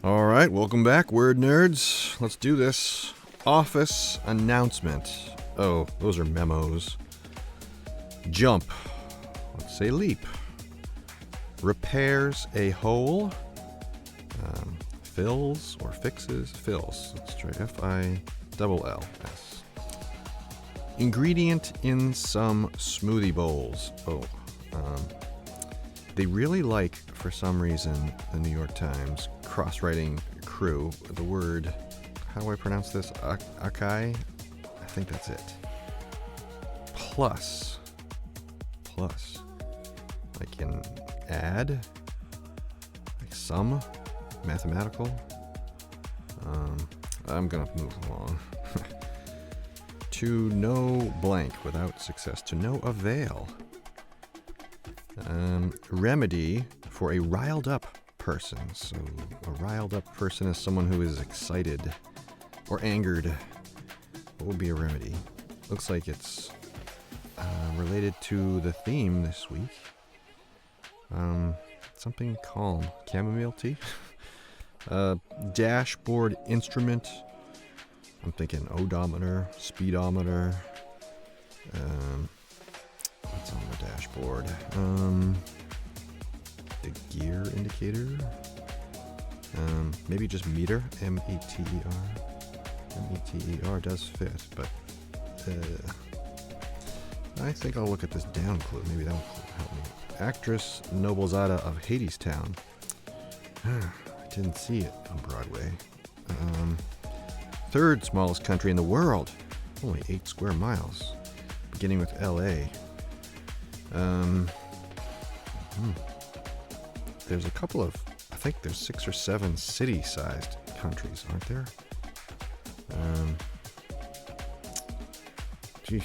All right, welcome back, word nerds. Let's do this. Office announcement. Oh, those are memos. Jump. Let's say leap. Repairs a hole. Fills or fixes. Fills. Let's try F-I-double-L-S. Ingredient in some smoothie bowls. They really like, for some reason, the New York Times cross-writing crew, the word, how do I pronounce this? Akai? I think that's it. Plus. Like in add? Like sum? Mathematical? I'm gonna move along. To no blank without success. To no avail. Remedy for a riled up person. So a riled up person is someone who is excited or angered. What would be a remedy? Looks like it's related to the theme this week. Something calm. Chamomile tea? Dashboard instrument. I'm thinking odometer, speedometer. What's on the dashboard? The gear indicator. Maybe just meter. M-E-T-E-R. M-E-T-E-R does fit, but I think I'll look at this down clue. Maybe that will help me. Actress Noblezada of Hadestown. I didn't see it on Broadway. Third smallest country in the world. Only 8 square miles. Beginning with L.A. There's a couple of, I think there's 6 or 7 city-sized countries, aren't there? The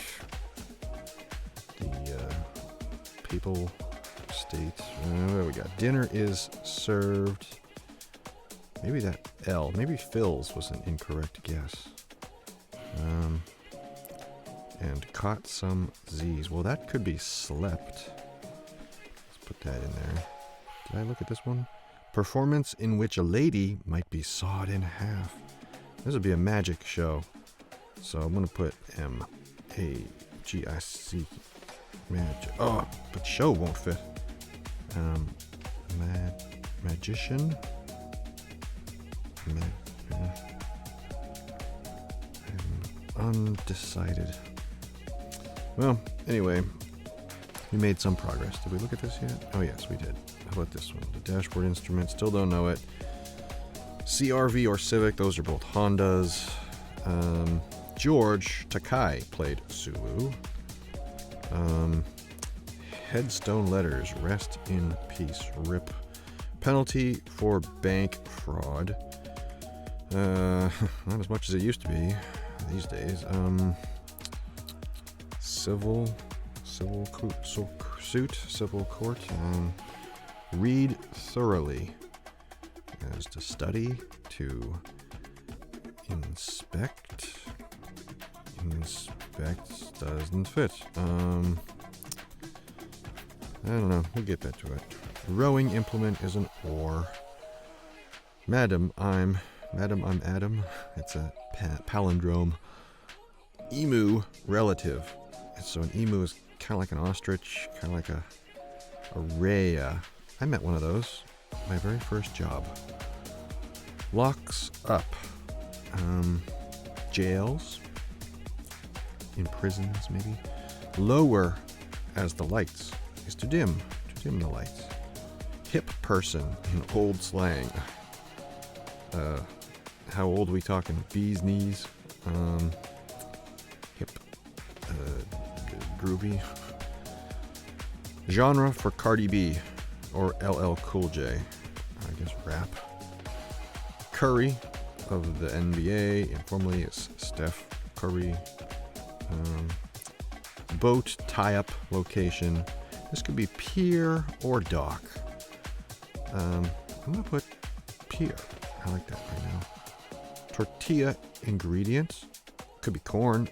people, state, what do we got? Dinner is served. Maybe that L, maybe fills was an incorrect guess. And caught some Z's. Well, that could be slept. Let's put that in there. Did I look at this one? Performance in which a lady might be sawed in half. This would be a magic show. So I'm going to put M-A-G-I-C. Magic. Oh, but show won't fit. Magician. I'm undecided. Well, anyway, we made some progress. Did we look at this yet? Oh, yes, we did. How about this one? The dashboard instrument. Still don't know it. CRV or Civic. Those are both Hondas. George Takai played Sulu. Headstone letters. Rest in peace. RIP. Penalty for bank fraud. Not as much as it used to be these days. Civil court. Read thoroughly. As to study, to inspect. Inspect doesn't fit. I don't know. We'll get back to it. Rowing implement is an oar. Madam, I'm Adam. It's a palindrome. Emu, relative. So an emu is kind of like an ostrich, kind of like a rhea. I met one of those. My very first job. Locks up. Jails. In prisons, maybe. Lower as the lights is to dim the lights. Hip person in old slang. How old are we talking? Bee's knees. Hip. Groovy. Genre for Cardi B or LL Cool J. I guess rap. Curry of the NBA. Informally, it's Steph Curry. Boat tie-up location. This could be pier or dock. I'm going to put pier. I like that right now. Tortilla ingredients. Could be corn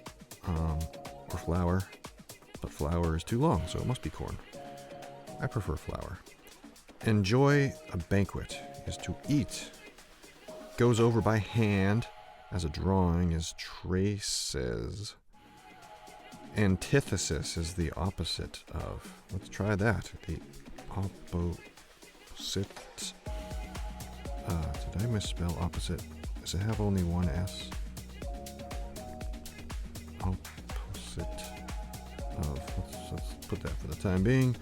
or flour. But flour is too long, so it must be corn. I prefer flour. Enjoy a banquet is to eat goes over by hand as a drawing is traces. Antithesis is the opposite of. Let's try that. The opposite. Did I misspell opposite? Does it have only one S? Opposite of. Let's put that for the time being.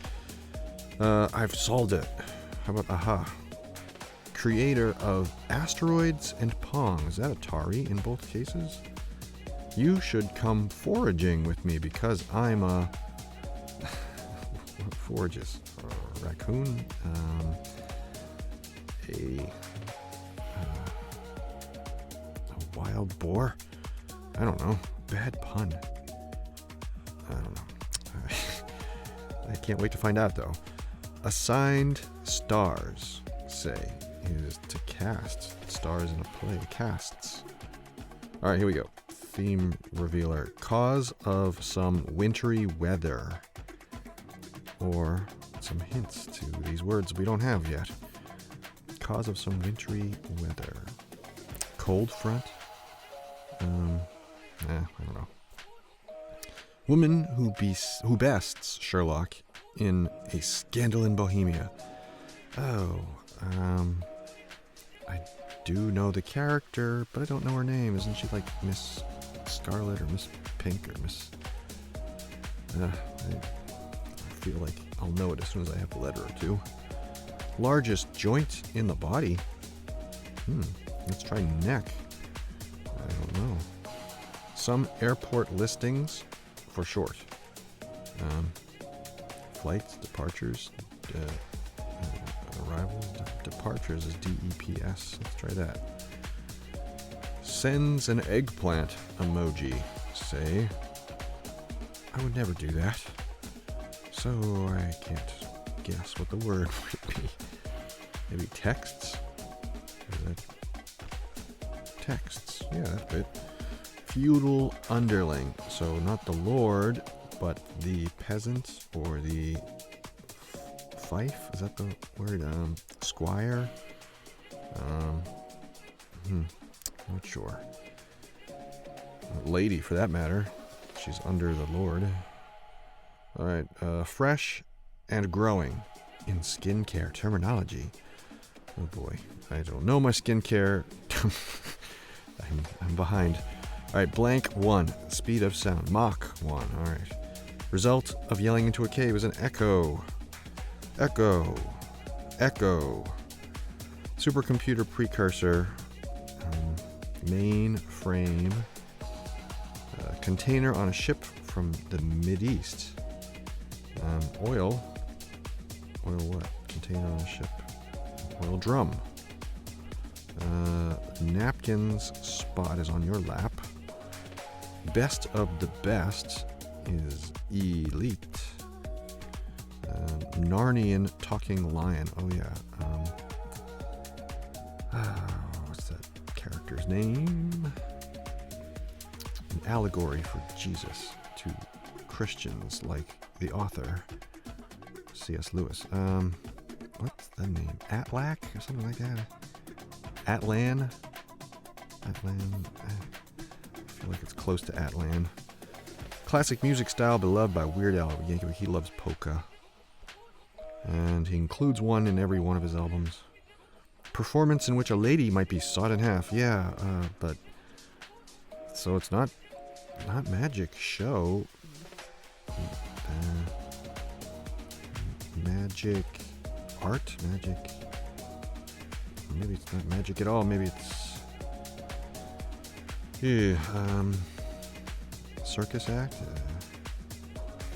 I've solved it. How about aha? Creator of Asteroids and Pong. Is that Atari in both cases? You should come foraging with me because I'm a... what forages? A raccoon? A wild boar? I don't know. Bad pun. I don't know. I can't wait to find out though. Assigned stars, say, is to cast stars in a play. Casts. Alright, here we go. Theme revealer. Cause of some wintry weather. Or some hints to these words we don't have yet. Cause of some wintry weather. Cold front. I don't know. Woman who bests Sherlock in A Scandal in Bohemia. Oh, I do know the character, but I don't know her name. Isn't she like Miss Scarlet or Miss Pink or Miss... I feel like I'll know it as soon as I have the letter or two. Largest joint in the body? Let's try neck. I don't know. Some airport listings for short. Flights, departures, arrivals, departures is DEPS. Let's try that. Sends an eggplant emoji. Say. I would never do that. So I can't guess what the word would be. Maybe texts? Is that texts? Yeah, that's it. Feudal underling. So not the lord, but the peasant or the fief? Is that the word? Squire? Not sure. Lady, for that matter. She's under the lord. Alright, fresh and growing in skincare terminology. Oh boy, I don't know my skincare. I'm behind. Alright, blank 1, speed of sound. Mach 1, alright. Result of yelling into a cave is an echo. Echo. Echo. Supercomputer precursor. Mainframe. Container on a ship from the Mideast. Oil. Oil what? Container on a ship. Oil drum. Napkins spot is on your lap. Best of the best is elite. Narnian talking lion. Oh yeah. What's that character's name? An allegory for Jesus to Christians, like the author C.S. Lewis. What's the name? Atlac or something like that? Atlan? Atlan? I feel like it's close to Atlan. Classic music style beloved by Weird Al Yankovic. He loves polka. And he includes one in every one of his albums. Performance in which a lady might be sawed in half. Yeah, but... So it's not magic show. Magic art? Magic... Maybe it's not magic at all. Maybe it's... Yeah, circus act?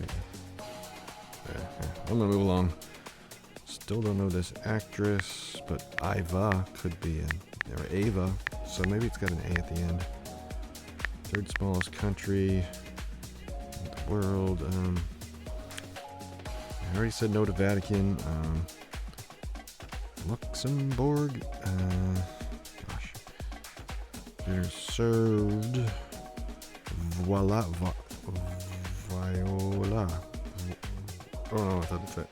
Okay. I'm gonna move along. Still don't know this actress, but Iva could be in... Or Ava, so maybe it's got an A at the end. Third smallest country in the world. I already said no to Vatican. Luxembourg. Gosh. They're served. Voila. Viola. Oh no, it doesn't fit.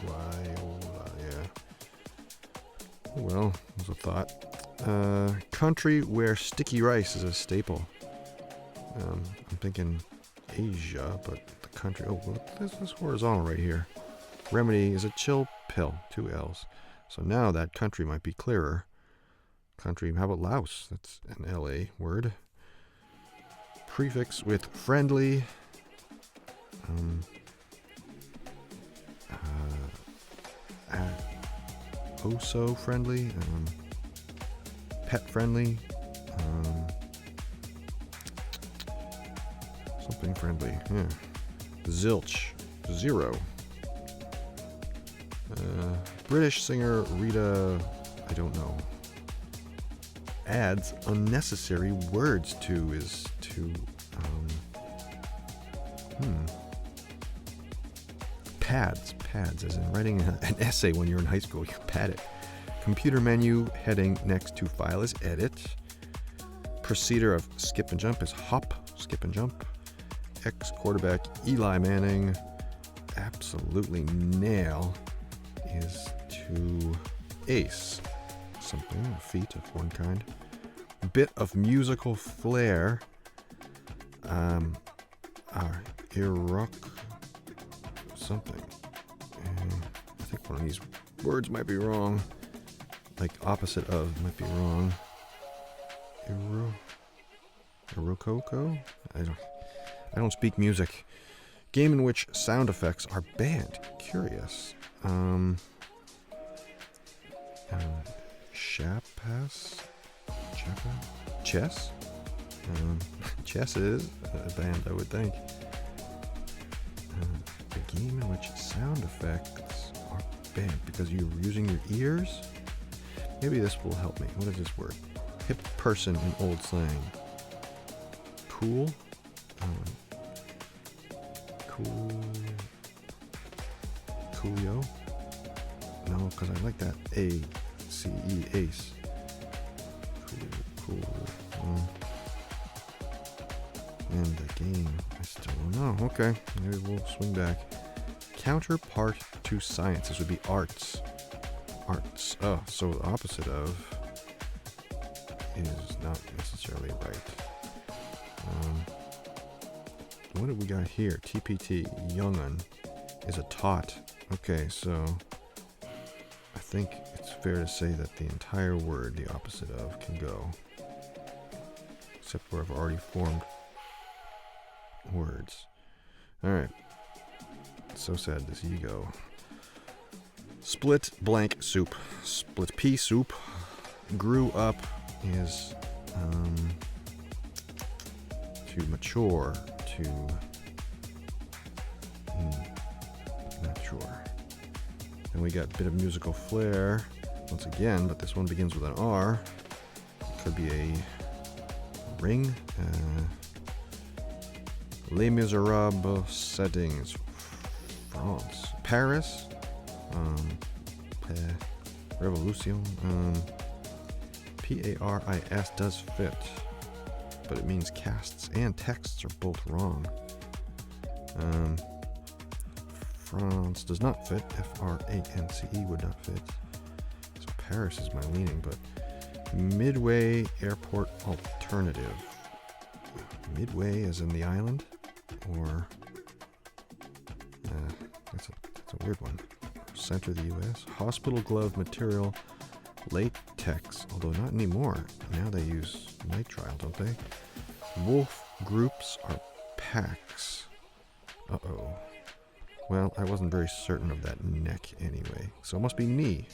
Viola, yeah. Oh well, it was a thought. Country where sticky rice is a staple. I'm thinking Asia, but the country. Oh, well, this is horizontal right here. Remedy is a chill pill. 2 L's. So now that country might be clearer. Country. How about Laos? That's an LA word. Prefix with friendly. Oh-so friendly. Pet friendly. Something friendly. Yeah. Zilch. 0. British singer Rita. I don't know. Adds unnecessary words to is to. Pads, as in writing an essay when you're in high school. You pad it. Computer menu heading next to file is edit. Procedure of skip and jump is hop, skip and jump. Ex-quarterback Eli Manning. Absolutely nail is to ace. Something, a feat of one kind. Bit of musical flair. Iraq something. I think one of these words might be wrong. Like opposite of might be wrong. Irokoko? I don't speak music. Game in which sound effects are banned. Curious. Chapas? Chess? Chess is a band, I would think. A game in which sound effects are banned because you're using your ears? Maybe this will help me. What is this word? Hip person in old slang. Cool? Coolio? No, because I like that. A-C-E, ace. Cool. And the game, I still don't know. Okay, maybe we'll swing back. Counterpart to science. This would be arts. Arts. Oh, so the opposite of is not necessarily right. What do we got here? TPT, young'un, is a tot. Okay, so I think it's fair to say that the entire word, the opposite of, can go. Except where I've already formed words. Alright. So sad, this ego. Split blank soup. Split pea soup. Grew up is to mature. To not sure. And we got a bit of musical flair once again, but this one begins with an R. Could be a ring. Les Miserables settings. France. Paris. Revolution. Paris does fit, but it means casts and texts are both wrong. France does not fit. F-R-A-N-C-E would not fit. So Paris is my leaning, but Midway Airport alternative. Midway as in the island? Or that's a weird one. Center of the U.S. Hospital glove material. Latex, although not anymore. Now they use nitrile, don't they? Wolf groups are packs. Uh-oh. Well, I wasn't very certain of that neck anyway. So it must be knee.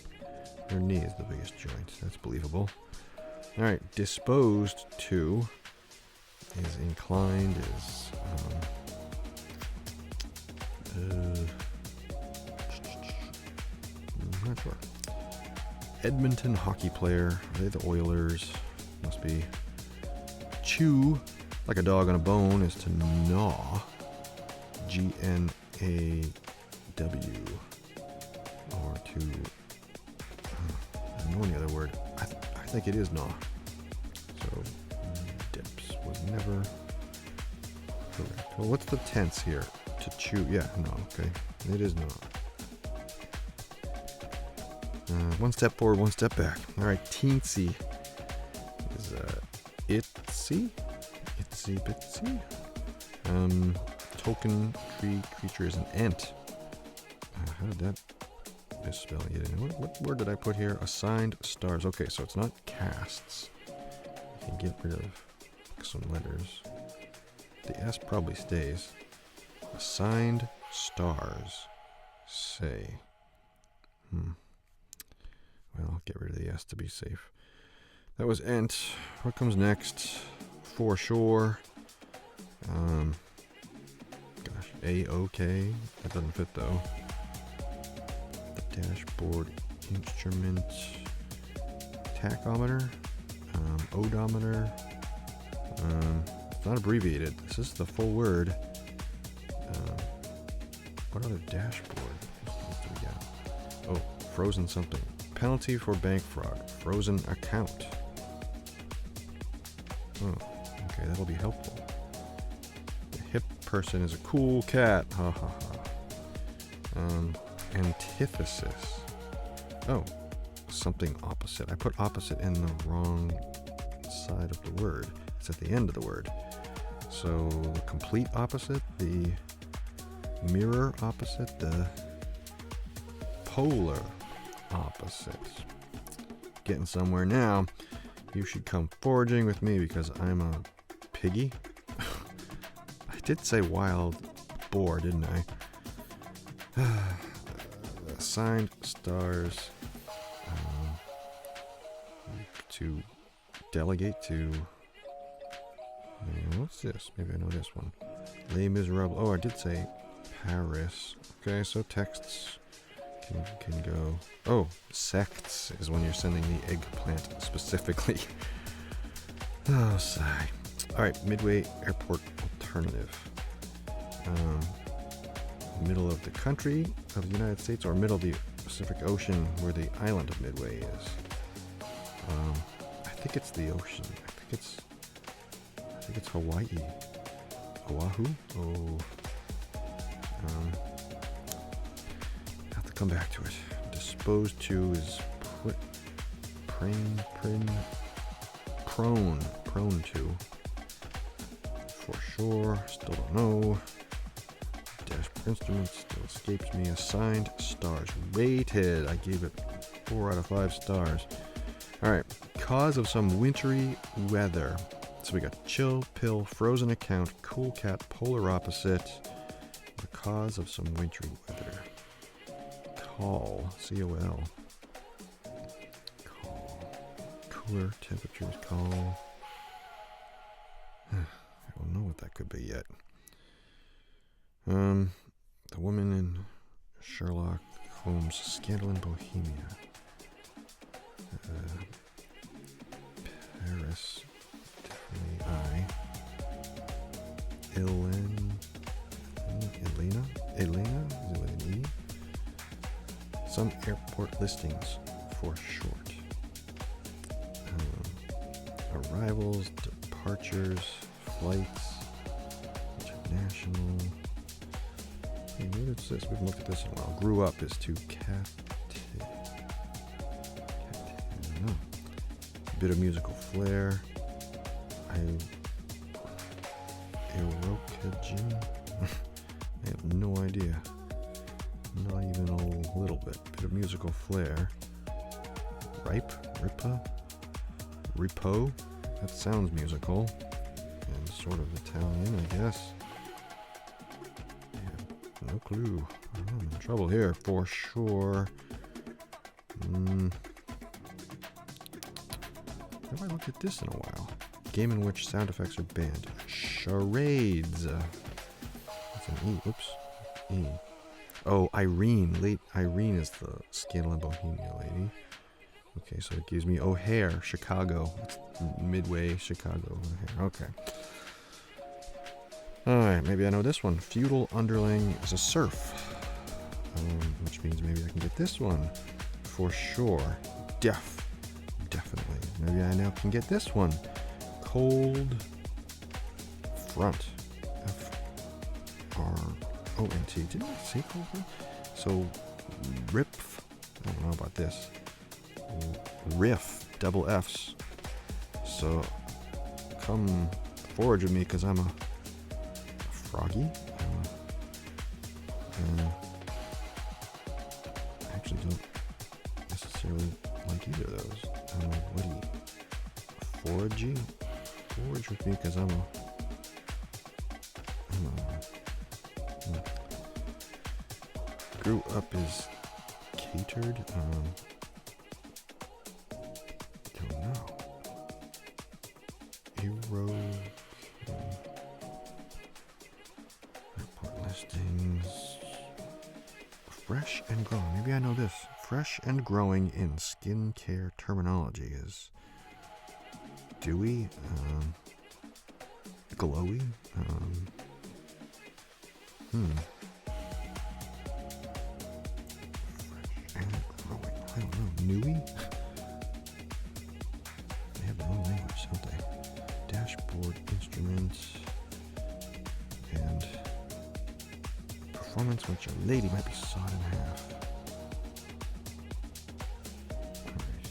Your knee is the biggest joint. That's believable. Alright, disposed to is inclined, is I'm not sure. Edmonton hockey player. Are they the Oilers? Must be. Chew, like a dog on a bone, is to gnaw. G-N-A-W. Or to. I don't know any other word. I think it is gnaw. So, dips was never correct. Well, what's the tense here? To chew. Yeah, no, okay. It is gnaw. One step forward, one step back. All right, teensy. Itsy bitsy. Token tree creature is an ant. How did that misspell? What word did I put here? Assigned stars. Okay, so it's not casts. I can get rid of some letters. The S probably stays. Assigned stars. Say. Well, I'll get rid of the S to be safe. That was ent. What comes next? For sure. Gosh, A-OK. That doesn't fit though. The dashboard instrument. Tachometer. Odometer. It's not abbreviated. This is the full word. What other dashboard? What do we got? Oh, frozen something. Penalty for bank fraud. Frozen account. Oh, okay, that'll be helpful. The hip person is a cool cat. Ha ha ha. Antithesis. Oh, something opposite. I put opposite in the wrong side of the word. It's at the end of the word. So the complete opposite, the mirror opposite, the polar opposite. Getting somewhere now. You should come foraging with me because I'm a piggy. I did say wild boar, didn't I? Assigned stars to delegate to. What's this? Maybe I know this one. Les Miserables. Oh, I did say Paris. Okay, so texts can go. Oh, sects is when you're sending the eggplant specifically. Oh, sigh. All right, Midway Airport alternative. Middle of the country of the United States, or middle of the Pacific Ocean, where the island of Midway is. I think it's the ocean. I think it's Hawaii. Oahu? Oh. Have to come back to it. Disposed to is prone to. For sure. Still don't know. Dashboard instruments still escapes me. Assigned stars. Rated. I gave it 4 out of 5 stars. Alright. Cause of some wintry weather. So we got chill, pill, frozen account, cool cat, polar opposite. The cause of some wintry weather. Call. C-O-L. Call. Cooler temperatures. Call. I don't know what that could be yet. The woman in Sherlock Holmes' Scandal in Bohemia. Paris. Definitely I. Elena? Is it with an E? Some airport listings for short. Arrivals, departures, flights, international. Hey, what is this? We haven't looked at this in a while. Grew up is to no. Bit of musical flair. Irokajin. I have no idea. Not even a little bit. Bit of musical flair. Repo. That sounds musical. And sort of Italian, I guess. No clue. I'm in trouble here for sure. Have I looked at this in a while? Game in which sound effects are banned. Charades. That's an E. Oops. E. Oh, Irene. Irene is the Scandal in Bohemia lady. Okay, so it gives me O'Hare, Chicago. It's Midway, Chicago. O'Hare. Okay. Alright, maybe I know this one. Feudal underling is a serf. Which means maybe I can get this one. For sure. Definitely. Maybe I now can get this one. Cold front. F-R-O-N-T. Didn't I say cold front? So, RIF. I don't know about this. Riff. Double F's. so come forage with me because I'm a froggy. I actually don't necessarily like either of those. What do you? Foragey? Forage with me because I'm a grew up is catered. Don't know. Hero. Airport listings. Fresh and growing. Maybe I know this. Fresh and growing in skincare terminology is dewy, glowy. I don't know. Newy? They have their own language, don't they? Dashboard instruments and performance which a lady might be sawed in half. Alright.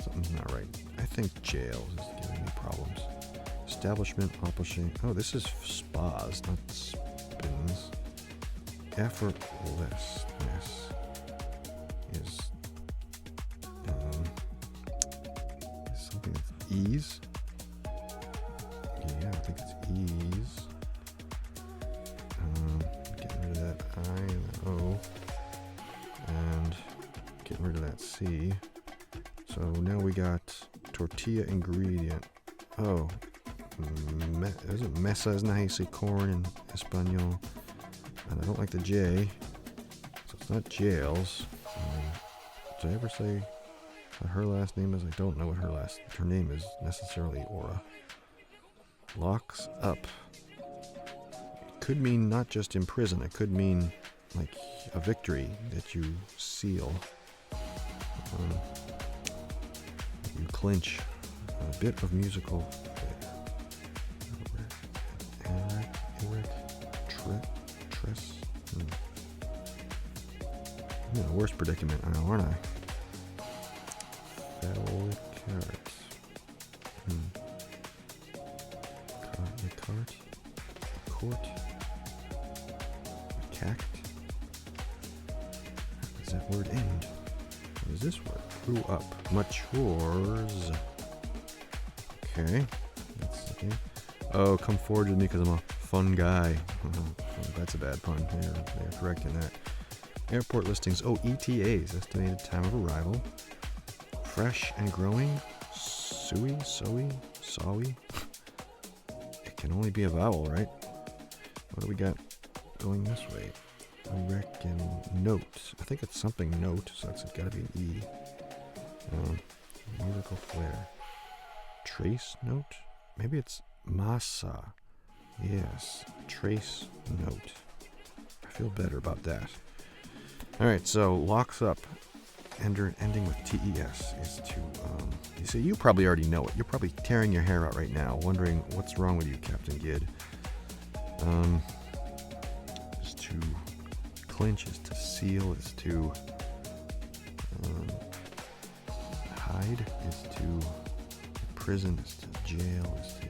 Something's not right. I think jails is giving me problems. Establishment, accomplishing. Oh, this is spas, not spins. Effortlessness is something that's ease. Yeah, I think it's ease. Getting rid of that I and that O. And getting rid of that C. So now we got tortilla ingredient. Oh, isn't mesa? Isn't that how you say corn in Espanol? And I don't like the J, so it's not jails. Did I ever say what her last name is? I don't know what her name is necessarily. Aura. Locks up. It could mean not just in prison. It could mean like a victory that you seal. You clinch. A bit of musical flair. I'm in a worse predicament now, aren't I? Phallic carrots. Court. Cact. How does that word end? What is this word? Grew up. Matures. Okay. That's okay. Oh, come forward with me because I'm a fun guy. Oh, that's a bad pun. They're correct in that. Airport listings. Oh, ETAs. Estimated time of arrival. Fresh and growing. Sawi. It can only be a vowel, right? What do we got going this way? I reckon note. I think it's something note, so it's got to be an E. Musical flair. Trace note? Maybe it's masa. Yes, trace note. I feel better about that. Alright, so locks up. Ending with TES is to, you see, you probably already know it. You're probably tearing your hair out right now, wondering what's wrong with you, Captain Gid. Is to clinch, is to seal, is to hide, is to prison, is to jail, is to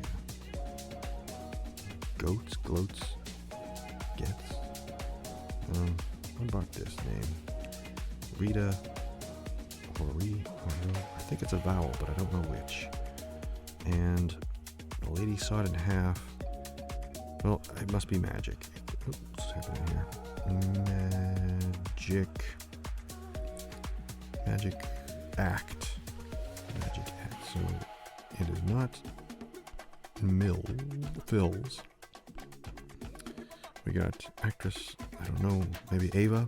gloats, gets. What about this name? Rita, or I think it's a vowel, but I don't know which. And the lady sawed it in half. Well, it must be magic. Oops, what's happening here? Magic act. So it is not fills. We got actress, I don't know, maybe Ava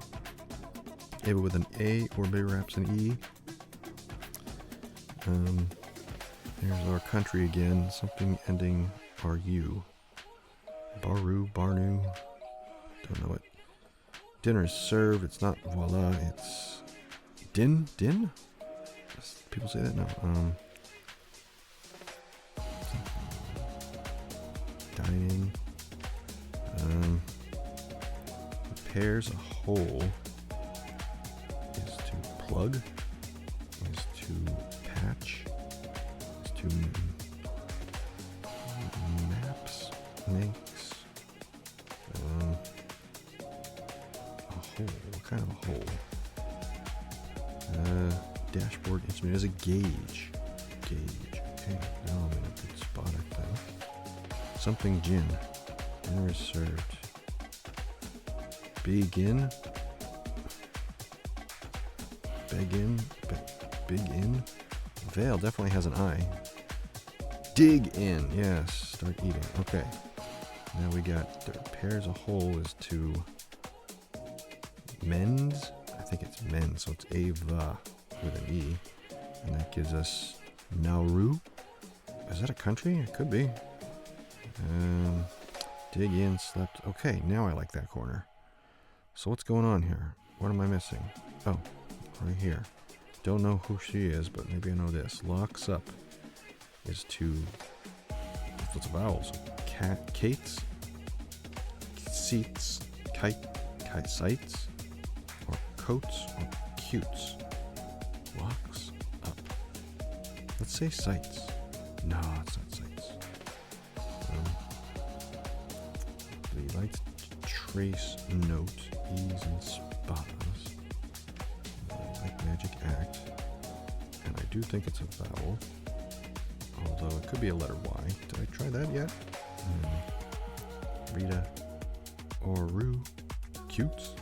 with an A, or maybe perhaps an E. There's our country again, something ending RU. Barnu, don't know it. Dinner is served, it's not voila, it's din? Does people say that? No. Dining. Repairs a hole. Is to plug. Is to patch. Is to maps makes a hole. What kind of a hole? Dashboard instrument is a gauge. Gauge. Okay, now I'm in a good spot, I think. Something gin. Dinner is served. Begin. Begin. Big in. Veil definitely has an I. Dig in. Yes. Start eating. Okay. Now we got the pairs a whole is to mends. I think it's men, so it's Ava with an E. And that gives us Nauru. Is that a country? It could be. Dig in, slept. Okay, now I like that corner. So what's going on here? What am I missing? Oh, right here. Don't know who she is, but maybe I know this. Locks up is to... What's a vowel? So cat, cates, seats, kite, sites, or coats, or cutes. Locks up. Let's say sites. No, it's not sites. The lights trace, note, ease, and spas. Like magic act. And I do think it's a vowel. Although it could be a letter Y. Did I try that yet? Rita. Oru. Cutes.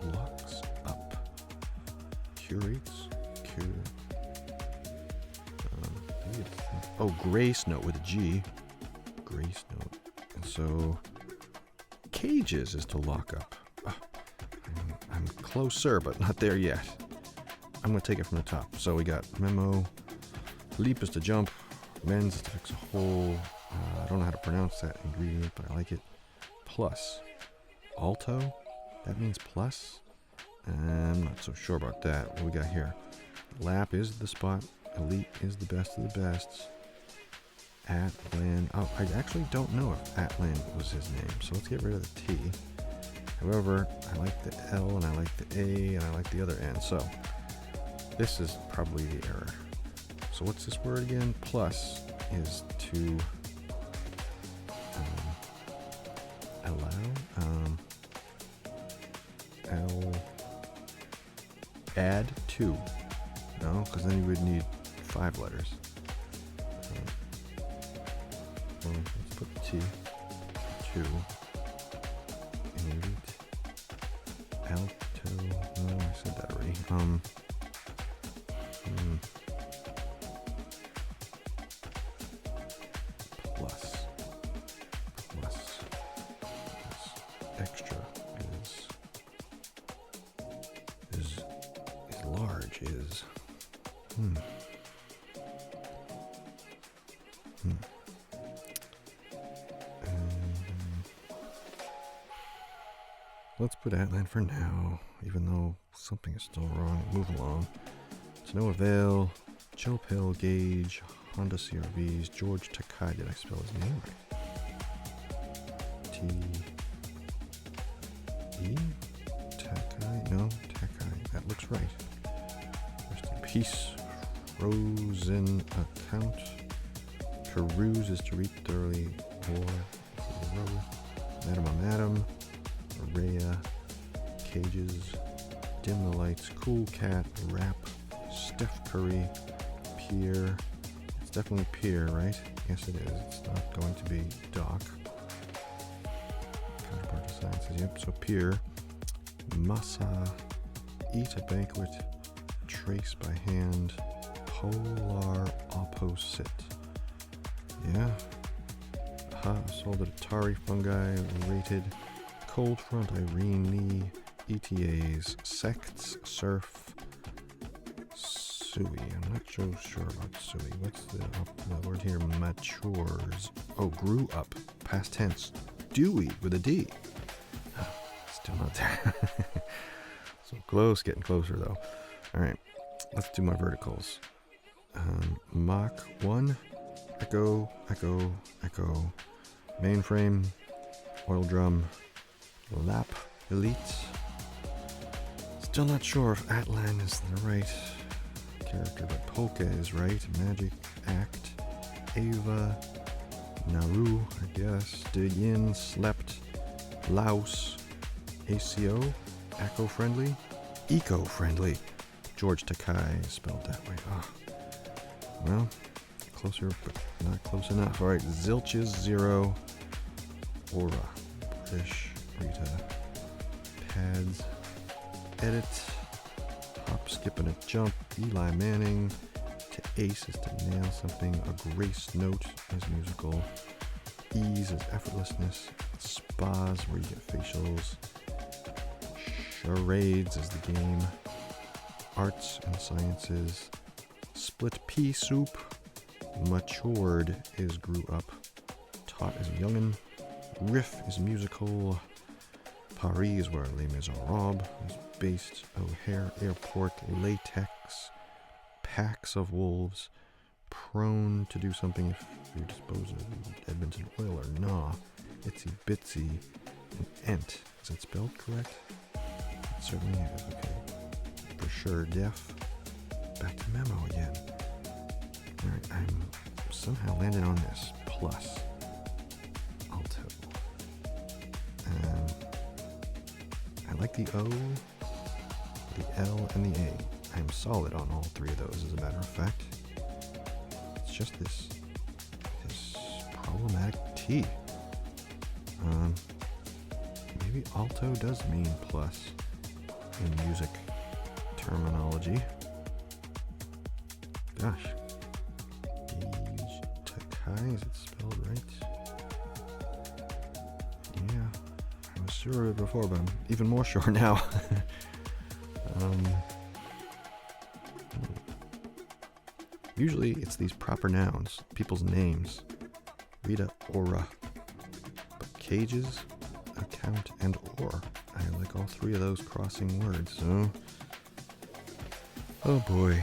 Locks up. Curates. Grace note with a G. Grace note. And so cages is to lock up. I'm closer, but not there yet. I'm going to take it from the top. So we got memo. Leap is to jump. Mends is to fix a hole. I don't know how to pronounce that ingredient, but I like it. Plus. Alto? That means plus? I'm not so sure about that. What we got here? Lap is the spot. Elite is the best of the best. Atlan. Oh, I actually don't know if Atlan was his name, so let's get rid of the T. However, I like the L and I like the A and I like the other N, so this is probably the error. So what's this word again? Plus is to allow, add to. No, because then you would need 5 letters. Let's put T. 2. Elite. Alto. No, I said that already. Plus. Extra is large is. Let's put Atlan for now, even though something is still wrong. Move along. To no avail. Chill Pill, Gauge, Honda CRVs, George Takai. Did I spell his name right? T-E? Takai? No, Takai. That looks right. Rest in peace. Frozen account. Peruse is to read thoroughly. Or Madam. Araya, Cages, Dim the Lights, Cool Cat, Rap, Steph Curry, Pier. It's definitely Pier, right? Yes, it is. It's not going to be Doc. Counterpart to Sciences, yep. So Pier, Masa, Eat a Banquet, Trace by Hand, Polar Opposite. Yeah. Sold at Atari, Fungi, Rated. Cold Front, Irene Lee, ETAs, Sects, Surf, Sui. I'm not so sure about Sui. What's the word here? Matures. Oh, grew up. Past tense. Dewey with a D. Still not there. So close, getting closer though. All right, let's do my verticals. Mach 1, Echo, Mainframe, Oil Drum, Lap, Elite, Still not sure if Atlan is the right character, but Polka is right. Magic Act. Ava. Naru, I guess. Yin, Slept. Laos. ACO. Eco-friendly. Eco-friendly. George Takai is spelled that way. Ah. Well, closer, but not close enough. Alright, Zilches 0. Aura. British. Rita. Pads. Edit. Hop, skip, and a jump. Eli Manning. To ace is to nail something. A grace note is musical. Ease is effortlessness. Spas, where you get facials. Charades is the game. Arts and sciences. Split pea soup. Matured is grew up. Taught is youngin'. Riff is musical. Paris is where Les Miserables is based. O'Hare Airport. Latex. Packs of wolves. Prone to do something if you dispose of Edmonton oil or nah. Itsy bitsy. And ent. Is that spelled correct? It certainly is. Okay. For sure. Def. Back to memo again. Alright, I'm somehow landed on this. Plus. Alto. I like the O, the L, and the A. I'm solid on all three of those, as a matter of fact. It's just this problematic T. Maybe alto does mean plus in music terminology. Gosh. Takai, is it spelled right? Yeah, I was sure of it before, but I'm even more sure now. Usually it's these proper nouns, people's names. Rita, aura. But cages, account, and or. I like all three of those crossing words, so... Oh boy.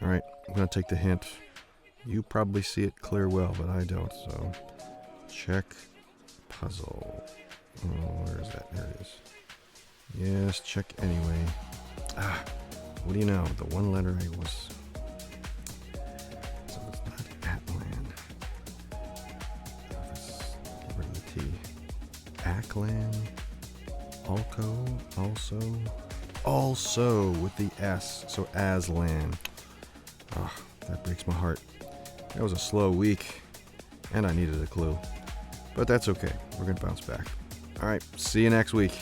Alright, I'm gonna take the hint. You probably see it clear well, but I don't, so... Check puzzle. Oh, where is that? There it is. Yes, check anyway. Ah, what do you know? The one letter I was... So it's not Atlan. Let's get rid of the T. Aklan. Alco. Also with the S. So Aslan. Ah, that breaks my heart. That was a slow week. And I needed a clue. But that's okay. We're going to bounce back. Alright, see you next week.